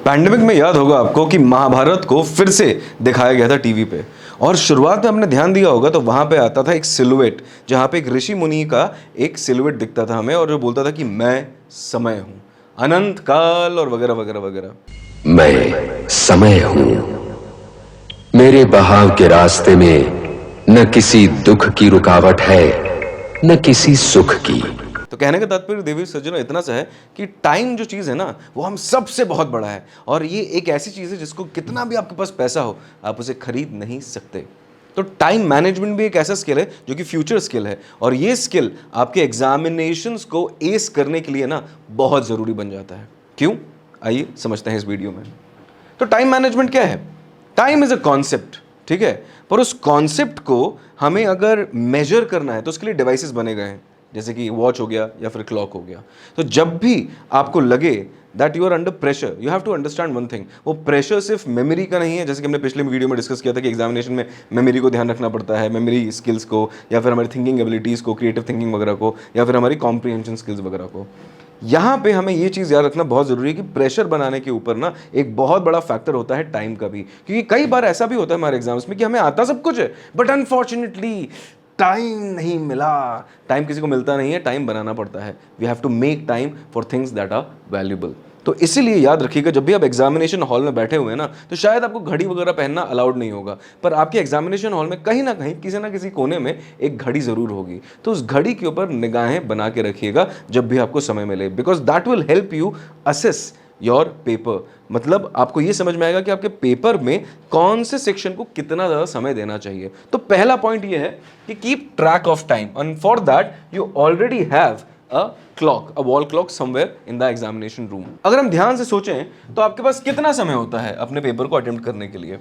Pandemic में याद होगा आपको कि महाभारत को फिर से दिखाया गया था टीवी पे। और शुरुआत में आपने ध्यान दिया होगा तो वहां पे आता था एक सिलुएट, जहां पे एक ऋषि मुनि का एक सिलुएट दिखता था हमें, और जो बोलता था कि मैं समय हूं, अनंत काल और वगैरह वगैरह वगैरह। मैं समय हूं। मेरे बहाव के रास्ते में न किसी दुख की रुकावट है, न किसी सुख की। तो कहने का तात्पर्य देवी सज्जनों इतना सा है कि टाइम जो चीज़ है ना, वो हम सबसे बहुत बड़ा है, और ये एक ऐसी चीज़ है जिसको कितना भी आपके पास पैसा हो आप उसे खरीद नहीं सकते। तो टाइम मैनेजमेंट भी एक ऐसा स्किल है जो कि फ्यूचर स्किल है, और ये स्किल आपके एग्जामिनेशंस को एस करने के लिए ना बहुत ज़रूरी बन जाता है। क्यों? आइए समझते हैं इस वीडियो में। तो टाइम मैनेजमेंट क्या है? टाइम इज अ कॉन्सेप्ट, ठीक है, पर उस कॉन्सेप्ट को हमें अगर मेजर करना है तो उसके लिए डिवाइसेस बने गए हैं, जैसे कि वॉच हो गया या फिर क्लॉक हो गया। तो जब भी आपको लगे that you are under pressure, you have to understand one thing, वो प्रेशर सिर्फ मेमोरी का नहीं है, जैसे कि हमने पिछले वीडियो में डिस्कस किया था कि एग्जामिनेशन में मेमोरी को ध्यान रखना पड़ता है, मेमोरी स्किल्स को, या फिर हमारी थिंकिंग एबिलिटीज़ को, क्रिएटिव थिंकिंग वगैरह को, या फिर हमारी कॉम्प्रिहेंशन स्किल्स वगैरह को। यहाँ पे हमें ये चीज़ याद रखना बहुत ज़रूरी है कि प्रेशर बनाने के ऊपर ना एक बहुत बड़ा फैक्टर होता है टाइम का भी, क्योंकि कई बार ऐसा भी होता है हमारे एग्जाम्स में कि हमें आता सब कुछ है बट अनफॉर्चुनेटली टाइम नहीं मिला। टाइम किसी को मिलता नहीं है, टाइम बनाना पड़ता है। We have to make time for things that are valuable. तो इसीलिए याद रखिएगा, जब भी आप एग्जामिनेशन हॉल में बैठे हुए हैं ना, तो शायद आपको घड़ी वगैरह पहनना अलाउड नहीं होगा, पर आपके एग्जामिनेशन हॉल में कहीं ना कहीं किसी ना किसी कोने में एक घड़ी जरूर होगी। तो उस घड़ी के ऊपर निगाहें बना के रखिएगा जब भी आपको समय मिले, because that will help you assess your paper. मतलब आपको ये समझ में आएगा कि आपके पेपर में कौन से सेक्शन को कितना ज़्यादा समय देना चाहिए। तो पहला पॉइंट ये है कि keep track of time, and for that you already have a clock, a wall clock somewhere in the examination room. अगर हम ध्यान से सोचें तो आपके पास कितना समय होता है अपने पेपर को अटेम्प्ट करने के लिए?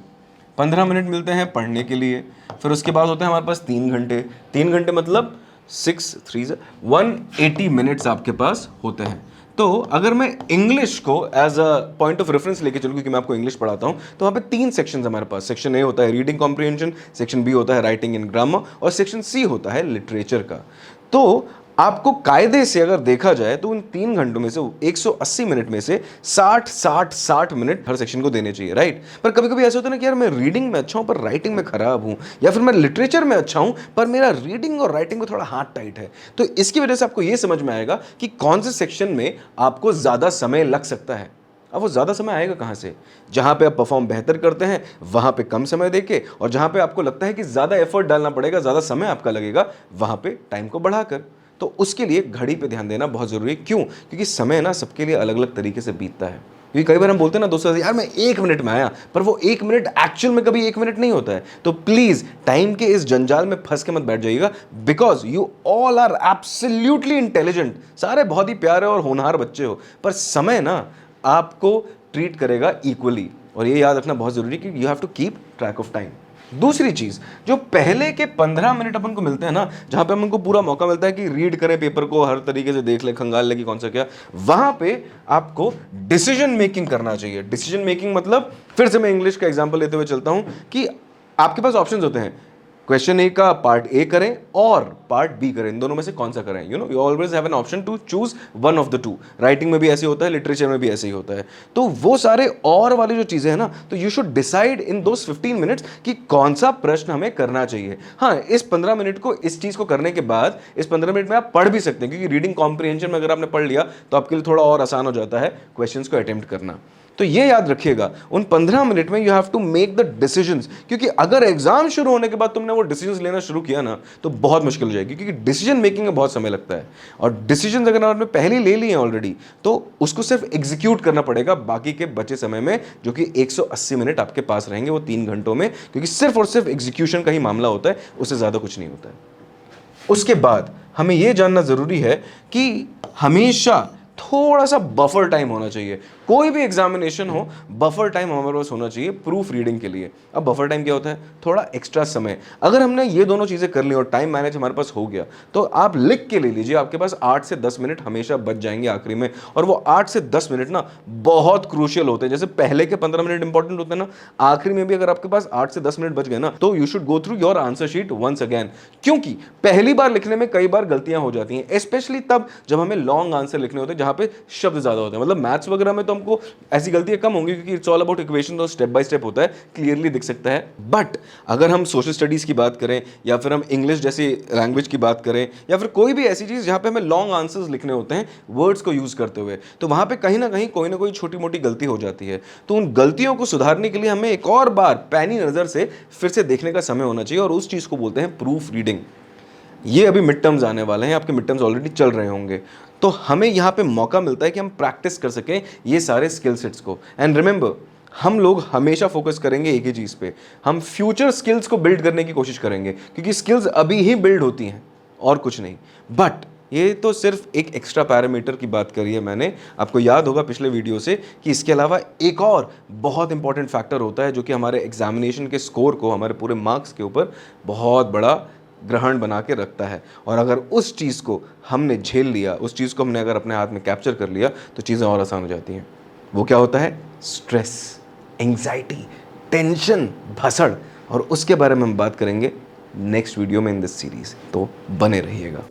15 मिनट मिलते हैं पढ़ने के लिए, फिर उसके बाद होते हैं हमारे पास 3 घंटे। 3 घंटे मतलब 6 3 180 मिनट्स आपके पास होते हैं। तो अगर मैं इंग्लिश को as a point of reference लेके चलूँ, क्योंकि मैं आपको इंग्लिश पढ़ाता हूँ, तो वहाँ पे 3 सेक्शन हमारे पास। सेक्शन ए होता है रीडिंग कॉम्प्रिहेंशन, सेक्शन बी होता है राइटिंग एंड ग्रामर, और सेक्शन सी होता है लिटरेचर का। तो आपको कायदे से अगर देखा जाए तो उन 3 घंटों में से 180 मिनट में से 60 मिनट हर सेक्शन को देने चाहिए, राइट? पर कभी कभी ऐसा होता है ना कि यार मैं रीडिंग में अच्छा हूं पर राइटिंग में खराब हूं, या फिर मैं लिटरेचर में अच्छा हूं पर मेरा रीडिंग और राइटिंग में थोड़ा हाथ टाइट है। तो इसकी वजह से आपको यह समझ में आएगा कि कौन से सेक्शन में आपको ज्यादा समय लग सकता है। अब वो ज़्यादा समय आएगा कहाँ से? जहाँ पे आप परफॉर्म बेहतर करते हैं वहाँ पे कम समय देके, और जहाँ पे आपको लगता है कि ज़्यादा एफर्ट डालना पड़ेगा, ज़्यादा समय आपका लगेगा, वहाँ पे टाइम को बढ़ाकर। तो उसके लिए घड़ी पे ध्यान देना बहुत ज़रूरी है। क्यों? क्योंकि समय ना सबके लिए अलग अलग तरीके से बीतता है। क्योंकि कई बार हम बोलते हैं ना दोस्तों से, यार मैं 1 मिनट में आया, पर वो 1 मिनट एक्चुअल में कभी 1 मिनट नहीं होता है। तो प्लीज़ टाइम के इस जंजाल में फंस के मत बैठ जाइएगा, because you all are absolutely intelligent. सारे बहुत ही प्यारे और होनहार बच्चे हो, पर समय ना आपको ट्रीट करेगा इक्वली, और ये याद रखना बहुत जरूरी है कि you have to keep track of time. दूसरी चीज, जो पहले के 15 मिनट अपन को मिलते हैं ना, जहां पे अपन को पूरा मौका मिलता है कि रीड करें पेपर को, हर तरीके से देख ले, खंगाल ले कि कौन सा क्या, वहां पे आपको डिसीजन मेकिंग करना चाहिए। डिसीजन मेकिंग मतलब, फिर से मैं इंग्लिश का एग्जांपल लेते हुए चलता हूं कि आपके पास ऑप्शंस होते हैं, क्वेश्चन ए का पार्ट ए करें और पार्ट बी करें, इन दोनों में से कौन सा करें। You always have an option to choose one of the two. Writing में भी ऐसे होता है, लिटरेचर में भी ऐसे ही होता है। तो वो सारे और वाली जो चीजें हैं ना, तो you should decide in those 15 minutes कि कौन सा प्रश्न हमें करना चाहिए। हाँ, इस 15 मिनट को, इस चीज को करने के बाद इस 15 मिनट में आप पढ़ भी सकते हैं, क्योंकि रीडिंग कॉम्प्रिहेंशन में अगर आपने पढ़ लिया तो आपके लिए थोड़ा और आसान हो जाता है क्वेश्चन को अटेम्प्ट करना। तो ये याद रखिएगा, उन 15 मिनट में you have to make the decisions, क्योंकि अगर एग्जाम शुरू होने के बाद तुमने वो डिसीजंस लेना शुरू किया ना, तो बहुत मुश्किल हो जाएगी, क्योंकि डिसीजन मेकिंग में बहुत समय लगता है। और डिसीजंस अगर आपने पहले ले लिए हैं ऑलरेडी, तो उसको सिर्फ एग्जीक्यूट करना पड़ेगा बाकी के बचे समय में, जो कि 180 मिनट आपके पास रहेंगे वो 3 घंटों में, क्योंकि सिर्फ और सिर्फ एग्जीक्यूशन का ही मामला होता है, उससे ज्यादा कुछ नहीं होता है। उसके बाद हमें यह जानना जरूरी है कि हमेशा थोड़ा सा बफर टाइम होना चाहिए। कोई भी एग्जामिनेशन हो, बफर टाइम हमारे पास होना चाहिए प्रूफ रीडिंग के लिए। अब बफर टाइम क्या होता है? थोड़ा एक्स्ट्रा समय। अगर हमने ये दोनों चीजें कर ली और टाइम मैनेज हमारे पास हो गया, तो आप लिख के ले लीजिए, आपके पास 8 से 10 मिनट हमेशा बच जाएंगे आखिरी में। और वो 8 से 10 मिनट ना बहुत क्रूशियल होते हैं। जैसे पहले के 15 मिनट इंपॉर्टेंट होते हैं ना, आखिरी में भी अगर आपके पास 8 से 10 मिनट बच गए ना, तो you should go through your answer sheet once again. क्योंकि पहली बार लिखने में कई बार गलतियां हो जाती हैं, स्पेशली तब जब हमें लॉन्ग आंसर लिखने होते हैं, जहां पे शब्द ज्यादा होते हैं। मतलब मैथ्स वगैरह में तो तो हमको ऐसी गलतियां कम होंगी, क्योंकि इट्स ऑल अबाउट इक्वेशन, तो स्टेप बाय स्टेप होता है, क्लियरली दिख सकता है। बट अगर हम सोशल स्टडीज़ की बात करें, या फिर हम इंग्लिश जैसी लैंग्वेज की बात करें, या फिर कोई भी ऐसी चीज़ जहाँ पे हमें लॉन्ग आंसर्स लिखने होते हैं वर्ड्स को यूज़ करते हुए, तो वहाँ पे कहीं ना कोई छोटी मोटी गलती हो जाती है। तो उन गलतियों को सुधारने के लिए हमें एक और बार पैनी नज़र से फिर से देखने का समय होना चाहिए, और उस चीज़ को बोलते हैं प्रूफ रीडिंग। ये अभी मिड टर्म्स आने वाले हैं, आपके मिड टर्म्स ऑलरेडी चल रहे होंगे, तो हमें यहाँ पे मौका मिलता है कि हम प्रैक्टिस कर सकें ये सारे स्किल सेट्स को। एंड रिमेंबर, हम लोग हमेशा फोकस करेंगे एक ही चीज़ पे, हम फ्यूचर स्किल्स को बिल्ड करने की कोशिश करेंगे, क्योंकि स्किल्स अभी ही बिल्ड होती हैं और कुछ नहीं। बट ये तो सिर्फ एक एक्स्ट्रा पैरामीटर की बात करी है मैंने। आपको याद होगा पिछले वीडियो से कि इसके अलावा एक और बहुत इंपॉर्टेंट फैक्टर होता है जो कि हमारे एग्जामिनेशन के स्कोर को, हमारे पूरे मार्क्स के ऊपर बहुत बड़ा ग्रहण बना के रखता है। और अगर उस चीज़ को हमने झेल लिया, उस चीज़ को हमने अगर अपने हाथ में कैप्चर कर लिया, तो चीज़ें और आसान हो जाती हैं। वो क्या होता है? स्ट्रेस, एंग्जाइटी, टेंशन, भसड़। और उसके बारे में हम बात करेंगे नेक्स्ट वीडियो में इन दिस सीरीज, तो बने रहिएगा।